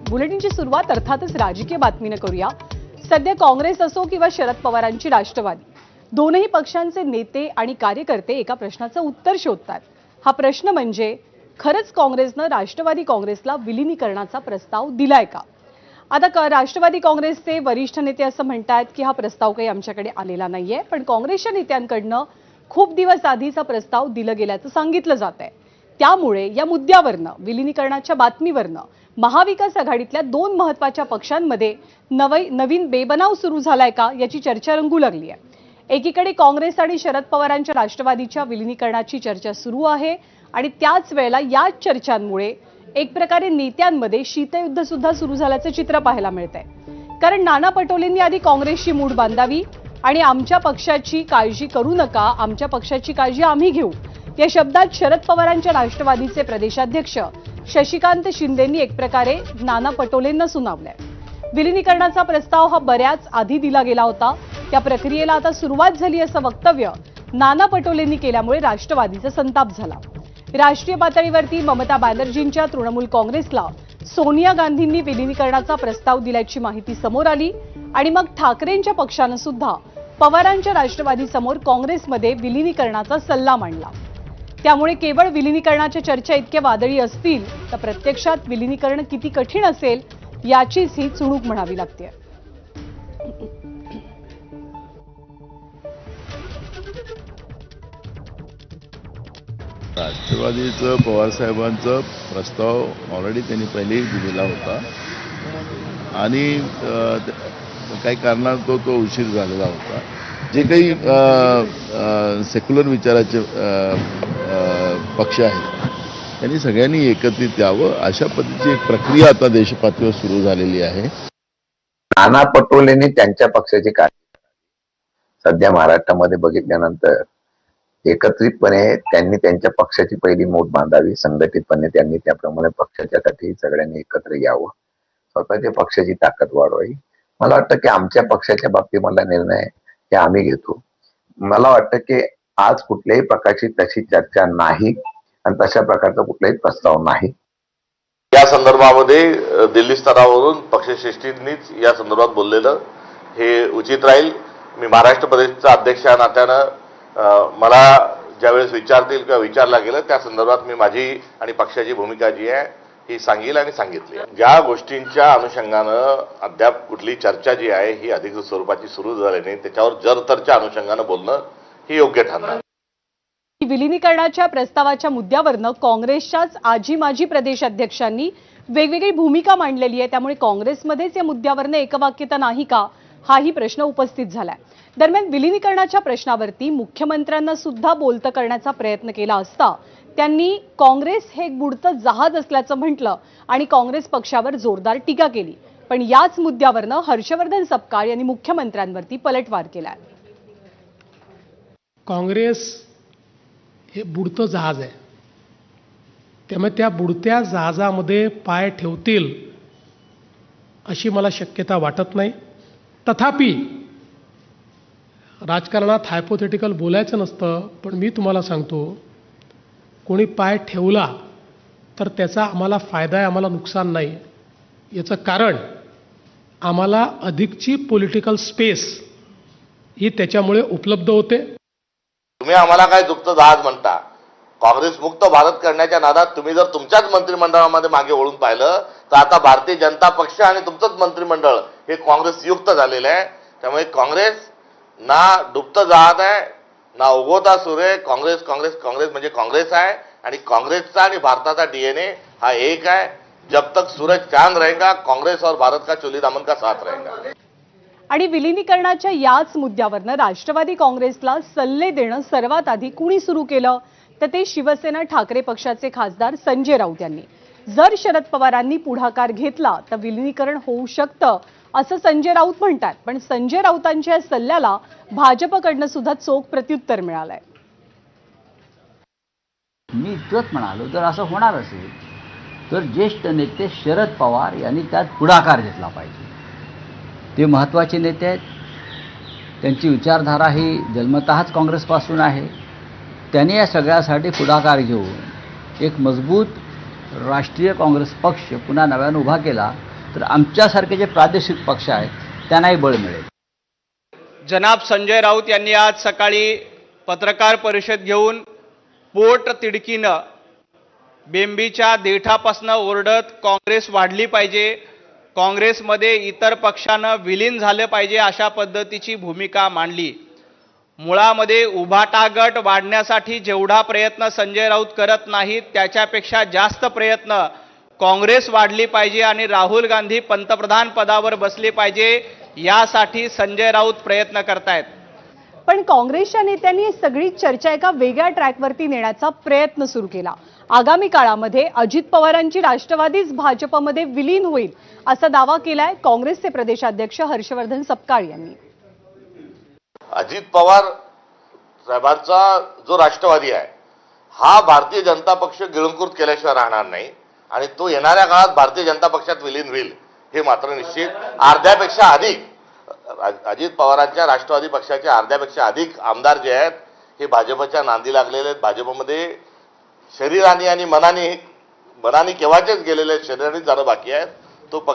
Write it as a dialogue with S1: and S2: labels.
S1: बुलेटिनची सुरुवात अर्थातच राजकीय बातमीने करूया। सध्या काँग्रेस असो किंवा शरद पवारांची राष्ट्रवादी, दोनही पक्षांचे नेते आणि कार्यकर्ते एका प्रश्नाचं उत्तर शोधतात। हा प्रश्न म्हणजे खरंच काँग्रेसनं राष्ट्रवादी काँग्रेसला विलीनीकरणाचा प्रस्ताव दिलाय का? आता राष्ट्रवादी काँग्रेसचे वरिष्ठ नेते असं म्हणतात की हा प्रस्ताव काही आमच्याकडे आलेला नाहीये, पण काँग्रेसच्या नेत्यांकडनं खूप दिवस आधीच हा प्रस्ताव दिला गेल्याचं सांगितलं जात आहे। त्यामुळे या मुद्द्यावरनं, विलीनीकरणाच्या बातमीवरनं महाविकास आघाडीतल्या दोन महत्त्वाच्या पक्षांमध्ये नवीन बेबनाव सुरू झालाय का याची चर्चा रंगू लागली आहे। एकीकडे काँग्रेस आणि शरद पवारांच्या राष्ट्रवादीच्या विलीनीकरणाची चर्चा सुरू आहे आणि त्याच वेळेला याच चर्चांमुळे एक प्रकारे नेत्यांमध्ये शीतयुद्ध सुद्धा सुरू झाल्याचं चित्र पाहायला मिळतंय। कारण नाना पटोलेंनी आधी काँग्रेसची मूठ बांधावी आणि आमच्या पक्षाची काळजी करू नका, आमच्या पक्षाची काळजी आम्ही घेऊ, या शब्दात शरद पवारांच्या राष्ट्रवादीचे प्रदेशाध्यक्ष शशिकांत शिंदेंनी एक प्रकारे नाना पटोलेंना सुनावलंय। विलीनीकरणाचा प्रस्ताव हा बऱ्याच आधी दिला गेला होता, त्या प्रक्रियेला आता सुरुवात झाली असं वक्तव्य नाना पटोलेंनी केल्यामुळे राष्ट्रवादीचा संताप झाला। राष्ट्रीय पातळीवरती ममता बॅनर्जींच्या तृणमूल काँग्रेसला सोनिया गांधींनी विलीनीकरणाचा प्रस्ताव दिल्याची माहिती समोर आली आणि मग ठाकरेंच्या पक्षानं सुद्धा पवारांच्या राष्ट्रवादीसमोर काँग्रेसमध्ये विलीनीकरणाचा सल्ला मांडला। त्यामुळे केवळ विलीनीकरणाच्या चर्चा इतक्या वादळी असतील तर प्रत्यक्षात विलीनीकरण किती कठीण असेल याचीच ही चुणूक म्हणावी लागते।
S2: राष्ट्रवादीचं पवारसाहेबांचा प्रस्ताव ऑलरेडी त्यांनी पहिलेही दिलेला होता आणि काही कारणास्तव तो उशीर झालेला होता। जे काही सेक्युलर विचाराचे पक्ष आहेत त्यांनी सगळ्यांनी एकत्रित यावं, अशा पद्धतीची एक प्रक्रिया आता देशपातळीवर सुरू झालेली आहे।
S3: नाना पटोलेंनी त्यांच्या पक्षाची कार्य सध्या महाराष्ट्रामध्ये बघितल्यानंतर एकत्रितपणे त्यांनी त्यांच्या पक्षाची पहिली मूठ बांधावी, संघटितपणे त्यांनी त्याप्रमाणे पक्षाच्यासाठी सगळ्यांनी एकत्र यावं, स्वतःच्या पक्षाची ताकद वाढवावी। मला वाटतं की आमच्या पक्षाच्या बाबतीमधला निर्णय हे आम्ही घेतो। मला वाटतं की आज कुठल्याही प्रकारची तशी चर्चा नाही आणि तशा प्रकारचा कुठलाही प्रस्ताव नाही।
S4: या संदर्भामध्ये दिल्ली स्तरावरून पक्षश्रेष्ठींनीच या संदर्भात बोललेलं हे उचित राहील। मी महाराष्ट्र प्रदेशचा अध्यक्ष या नात्यानं मला ज्यावेळेस विचारतील किंवा विचारला गेलं त्या संदर्भात मी माझी आणि पक्षाची भूमिका जी आहे ही सांगेल आणि सांगितली। ज्या गोष्टींच्या अनुषंगानं अद्याप कुठली चर्चा जी आहे ही अधिकृत स्वरूपाची सुरू झाली नाही, त्याच्यावर जरतरच्या अनुषंगानं बोलणं हे योग्य ठरणार।
S1: विलीनीकरणाच्या प्रस्तावाच्या मुद्द्यावरनं काँग्रेसच्याच आजी माजी प्रदेशाध्यक्षांनी वेगवेगळी भूमिका मांडलेली आहे, त्यामुळे काँग्रेसमध्येच या मुद्द्यावरनं एकवाक्यता नाही का हाही प्रश्न उपस्थित झालाय। दरम्यान विलीनीकरणाच्या प्रश्नावरती मुख्यमंत्र्यांना सुद्धा बोलतं करण्याचा प्रयत्न केला असता त्यांनी काँग्रेस हे एक बुडतं जहाज असल्याचं म्हटलं आणि काँग्रेस पक्षावर जोरदार टीका केली। पण याच मुद्द्यावरनं हर्षवर्धन सपकाळ यांनी मुख्यमंत्र्यांवरती पलटवार केलाय।
S5: काँग्रेस हे बुडतं जहाज आहे, त्यामुळे त्या बुडत्या जहाजामध्ये पाय ठेवतील अशी मला शक्यता वाटत नाही। तथापि राजकारणात हायपोथेटिकल बोलायचं नसतं, पण मी तुम्हाला सांगतो कोणी पाय ठेवला तर त्याचा आम्हाला फायदा आहे, आम्हाला नुकसान नाही। याचं कारण आम्हाला अधिकची पॉलिटिकल स्पेस ही त्याच्यामुळे उपलब्ध होते।
S4: तुम्ही आम्हाला काय दुप्त जहाज म्हणता? काँग्रेस मुक्त भारत करण्याच्या नादात तुम्ही जर तुमच्याच मंत्रिमंडळामध्ये मागे वळून पाहिलं तर आता भारतीय जनता पक्ष आणि तुमचंच मंत्रिमंडळ हे काँग्रेस युक्त झालेलं आहे। त्यामुळे काँग्रेस ना डुबतं जहाज आहे ना उगवता सूर्य आहे। काँग्रेस काँग्रेस काँग्रेस म्हणजे काँग्रेस आहे आणि काँग्रेसचा आणि भारताचा डीएनए हा एक है। जब तक सूरज चांद रहेगा काँग्रेस और भारत का चोली दामन का साथ रहेगा।
S1: आणि विलीनीकरणाच्या याच मुद्द्यावरनं राष्ट्रवादी काँग्रेसला सल्ले देणं सर्वात आधी कुणी सुरू केलं तर ते शिवसेना ठाकरे पक्षाचे खासदार संजय राऊत यांनी। जर शरद पवारांनी पुढाकार घेतला तर विलीनीकरण होऊ शकतं असं संजय राऊत म्हणतात, पण संजय राऊतांच्या या सल्ल्याला भाजपकडनं सुद्धा चोख प्रत्युत्तर मिळालंय।
S6: मी इतकंच म्हणालो, जर असं होणार असेल तर ज्येष्ठ नेते शरद पवार यांनी त्यात पुढाकार घेतला पाहिजे। ते महत्त्वाचे नेते आहेत, त्यांची विचारधारा ही जन्मतःच काँग्रेसपासून आहे। त्यांनी या सगळ्यासाठी पुढाकार घेऊन एक मजबूत राष्ट्रीय काँग्रेस पक्ष पुन्हा नव्यानं उभा केला तर आमच्यासारखे जे प्रादेशिक पक्ष आहेत त्यांनाही बळ मिळेल.
S7: जनाब संजय राऊत यांनी आज सकाळी पत्रकार परिषद घेऊन पोट तिडकीनं बेंबीच्या देठापासनं ओरडत काँग्रेस वाढली पाहिजे, काँग्रेसमध्ये इतर पक्षानं विलीन झालं पाहिजे अशा पद्धतीची भूमिका मांडली. मुळामध्ये उभाटा गट वाढण्यासाठी जेवढा प्रयत्न संजय राऊत करत नाहीत त्याच्यापेक्षा जास्त प्रयत्न काँग्रेस वाढली पाहिजे आणि राहुल गांधी पंतप्रधान पदावर बसले पाहिजे यासाठी संजय राऊत प्रयत्न करतायत.
S1: पण काँग्रेसच्या नेत्यांनी ही सगळी चर्चा एका वेगळ्या ट्रॅकवरती नेण्याचा प्रयत्न सुरू केला. आगामी काळामध्ये अजित पवारांची राष्ट्रवादीच भाजपमध्ये विलीन होईल असा दावा केलाय काँग्रेसचे प्रदेशाध्यक्ष हर्षवर्धन सपकाळ यांनी.
S4: अजित पवार साहेबांचा जो राष्ट्रवादी आहे हा भारतीय जनता पक्ष गिळंकृत केल्याशिवाय राहणार नाही आणि तो येणाऱ्या काळात भारतीय जनता पक्षात विलीन होईल हे मात्र निश्चित. अर्ध्यापेक्षा अधिक अजित पवारांच्या राष्ट्रवादी पक्षाचे अर्ध्यापेक्षा अधिक आमदार जे आहेत हे भाजपच्या नांदी लागलेले आहेत. भाजपमध्ये शरीराने आणि मनाने केव्हाचेच गेलेले आहेत, शरीराने जाणं बाकी आहेत. तो पक्ष